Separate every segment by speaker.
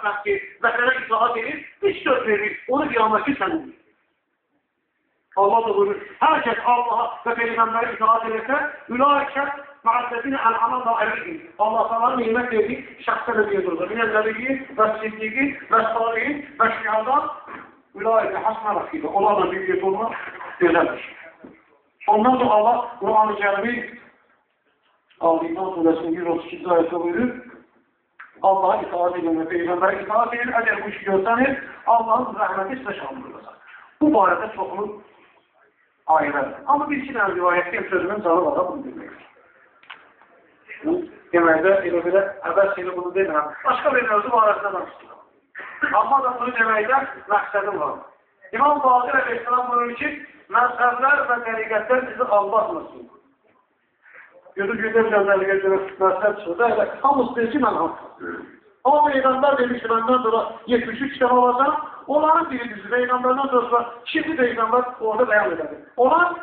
Speaker 1: rəhmətli, vətənə itaat edir, heç söz verir, onu qiyamətki sənin. Allah da buyurur, hər kəs Allaha və Peyğəmbərə itaat edirsə, ülaikə məəzzətinə əl'amanla əleyhim. Allah sana nimət verdiyi şəxsə də deyirdir. Minəl nəbiyyi və siddiqi və salihin və şiadan ülaikə hasmə rəqibə. Onlarla birlikdə olmaq belədir. Ondan sonra Allah Quran-ı Kərimi Ali-İmran Surəsinin 132. ayətdə buyurur, Allah'a itaat edin və Peyğəmbərə itaat edin, əgər bu işi görsəniz, Allahın rəhməti sizə şamurulacaq. Bu barədə çoxlu ayələr. Amma bir iki dənə rivayətdə sözünün canı var, bunu bilməkdir. Deməkdə, elə belə, əvvəl seni bunu demirəm. Başqa bir mövzu barəsində danışdırım. Amma da bunu deməkdə məqsədim var. İmam Baqir Əleyhisselam buyurur ki, məzhəblər və təriqətlər sizi aldatmasın. Gözü-gözə bir təriqətlərə məzhəb çıxdı, hamısı deyir ki, mən haqdır. Ama Peygamber demişti, benden sonra 73 kitap alacağım, onların biri düzü Peygamberden sonra, şimdi Peygamber orada beyan eder. Ona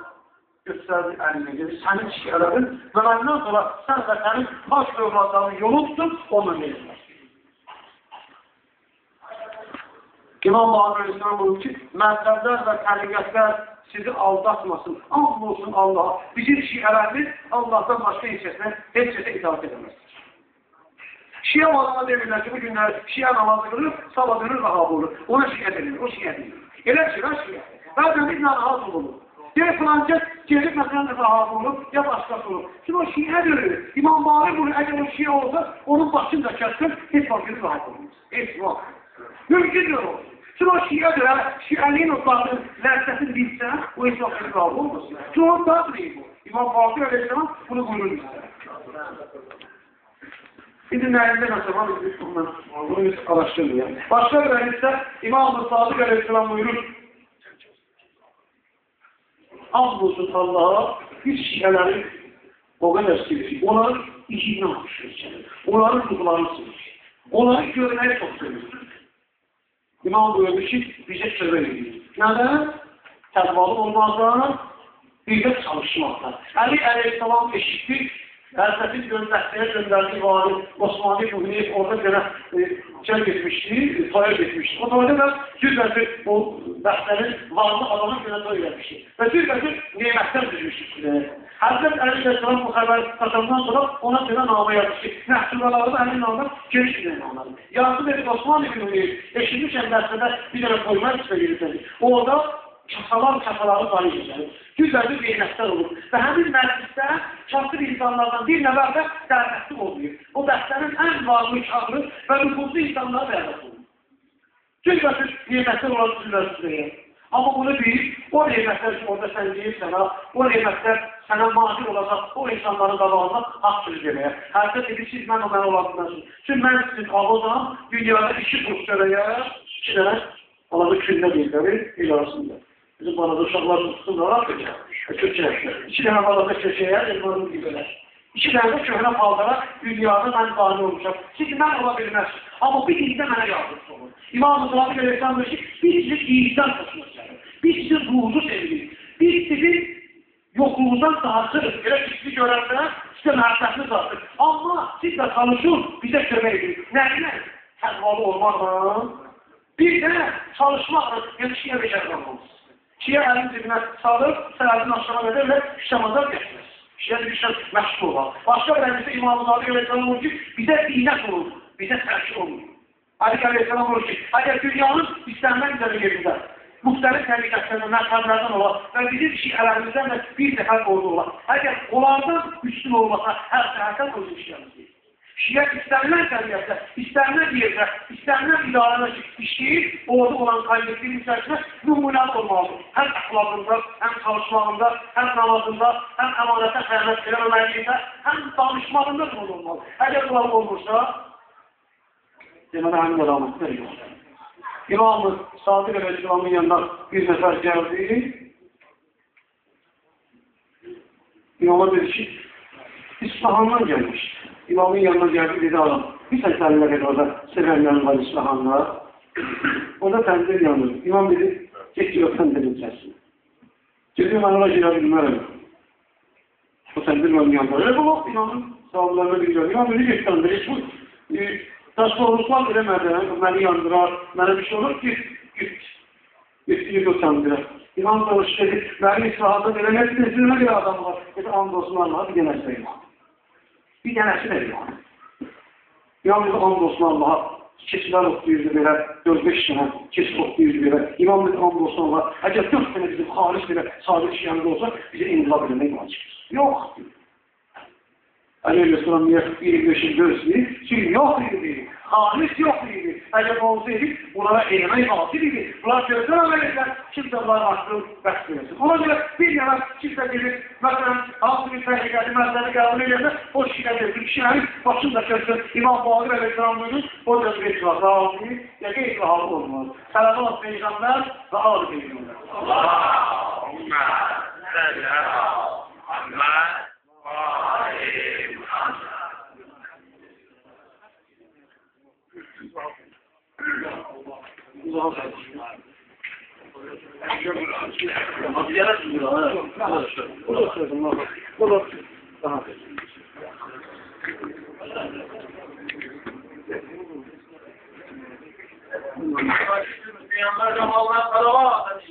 Speaker 1: gösterdi eline dedi, senin şiirlerin ve benden sonra sen de senin baş övladlarının yolu tutun, onunla neyizler. İmam Baqir Aleyhisselam buyurur ki, məzhəblər və təriqətlər sizi aldatmasın. And olsun Allah'a. Bizim şiirlerimiz Allah'tan başka heç kəsə itaat edemezdir. Şia adama demirlər ki, bu günlər şia namazı qılır, sabah dönür və hab olur. Ona şia denilir, o şia denilir. Elə şia, şia. Bəzən biz narahat olur. Deyir filancə, gelip məsələn və hab olur, ya başqası olur. Şimdi o şia dönür. İmam Baqir bunu, əgər o şia olsa, onun başını da kəssin, heç vaxt rahat olmaz. Heç vaxt. Mümkündür o. Şimdi o şia dönür, şiəliyin o başının ləzzətini bilsə, o heç vaxt rahat olmaz. Çoğun tadır bu. İmam Baqir Aleyhisselam bunu buyurur bizə. Şimdi nəyində məsələn, bunu biz araşdırmıyor. Başqa bir hədisdə İmam-ı Sadiq Aleyhisselam buyurur, and olsun Allah'a, biz şiələrin o qədər sevir, onların içindən atışır, onların ruhlarını sevir, onları görməyi çox sevir. İmam buyurur ki, bizə söhbət edir. Nədən? Təqvalı olmazdan, bir də çalışmaqdan. Əli Aleyhisselam eşitdir, Fəlsəfi göndərdiyi vali Osmani Muhniyev orada görə cəl getmişdi, toya getmişdi. O toyda da cüzbədir o bəxtlərin varlı adamın görə toy eləmişdi. Və cüzbədir nemətlər düzmüşdü. Həzrət Əli Aleyhisselam bu xəbəri qatandan sonra ona görə namı yazmışdı. Məhsulları da Əli namı geniş bir namı. Yardım edib Osmani Muhniyev eşitmişən dərsədə bir dənə toylar üstə gelirdi. Orada kasaları sayı geçer. Güzeldir nemətlər olur. Və həmin məclisdə kasır insanlardan bir nəvər də dərdətli oluyor. O dərslərin ən varlı, şahlı və nüfuzlu insanlara dərdət olur. Güzeldir nemətlər olan süzülər. Amma bunu deyib, o nemətlər ki, orada sən deyirsən, o nemətlər sənə mazir olacaq, o insanların qabağında haqq sözü deməyə. Hərkət edir, siz mən o mən olasınlarsın. Çünki mən sizin ağızdan dünyada 2 kuruş görəyə, 2 dənə aladı küllə deyirləri, il arasında. Bizim balada uşaqlar tutsunlar, köçək. 2 dənə balada köçəyə, elmanın gibələr. 2 dənə də köhnə paldara dünyada mən qani olmuşam. Çünki mən ola bilməz. Amma bir ildə mənə yardımcı olur. İmam-ı Sadiq Aleyhisselam diyor ki, biz sizin iyiden taşınacağız. Biz sizin ruhunuzu seviriz. Biz sizin yokluğunuzdan sağırız. Elə işli görəndə sizə məhəbbətiniz artır. Amma siz də çalışın, bizə kömək edin. Nə? Təqvalı olmaqla. Bir də çalışmaqla yetişiyə becərləməmiz. Şiə əlin cibinə salır, sənədin aşağı qədər və işləmazlar gətirir. Şiə düşən məşğul olan. Başqa bir hədisdə İmam-ı Sadiq Aleyhisselam olur ki, bizə dinət olur, bizə tərki olur. Ali Aleyhisselam olur ki, əgər dünyanın istənilən üzəri yerində, müxtəlif təriqətlərdən, məzhəblərdən olar və bizim şiələrimizdən də bir dəfər ordu olar. Əgər onlardan üstün olmasa, hər səhərdən özü işləmizdir. Şiə istənilən təriqətlə, istənilən yerdə, istənilən idarədə işləyir, orada olan kaybettiğin içərisində nümunəli olmalıdır. Həm əxlaqında, həm çalışmağında, həm namazında, həm əmanətə xəyanət eləməməliyində, həm danışmağında da olmalı. Əgər bunlar olmursa, demədə həmin əlamətlər yox. İmam-ı Sadiq Aleyhisselamın yanında bir nəfər gəldi. İmama dedi ki, İsfahandan gəlmişdi. İmamın yanına geldi dedi adam. Bir seslenler dedi orada. Sevenler var İsfahanlar. Orada tendir yanıyor. İmam dedi, geçiyor tendirin içerisine. Dedim ben ona girebilmem. O tendir yanıyor. Öyle bu imamın sağlarına biliyor. İmam dedi geçti tendir. Da soruşlar eləmədən, məni yandırar, mənə bir şey olur ki, Üstünü utandırar. İmam Doğuş dedi, mənim islahatı belə nəsilsinə bir adam var. Dedi, and olsun Allah'a bir dənəsi də yox. Bir dənəsi də yox. İmam dedi, and olsun Allah'a. Keçilər oxuyurdu belə, 4-5 sənə keçib oxuyurdu belə. İmam dedi, and olsun Allah'a. Əgər 4 sənə bizim xalis belə sadə işgəndə olsa, bizə inqilab eləmək vacibdir. Yox. Aleyhisselam 25 gözlü, çünkü yok idi, halis yok idi. Eğer olsaydı bunlara eylemeyi hasıl idi. Bunlar gözden ameliyatlar, kimse bunları aklı beslemesin. Ona göre bir yana kimse gelir, mesela altı bir tane geldi, mesele kabul ederse, o şikayet bir kişilerin başında gözden İmam Bağır Aleyhisselam'ın o gözü var. Dağılmayı, yaka ikrahı olmaz. Selamat peygamber ve ağır peygamber.
Speaker 2: Allahümme selam. Müslümanlar da Allah'a salavat.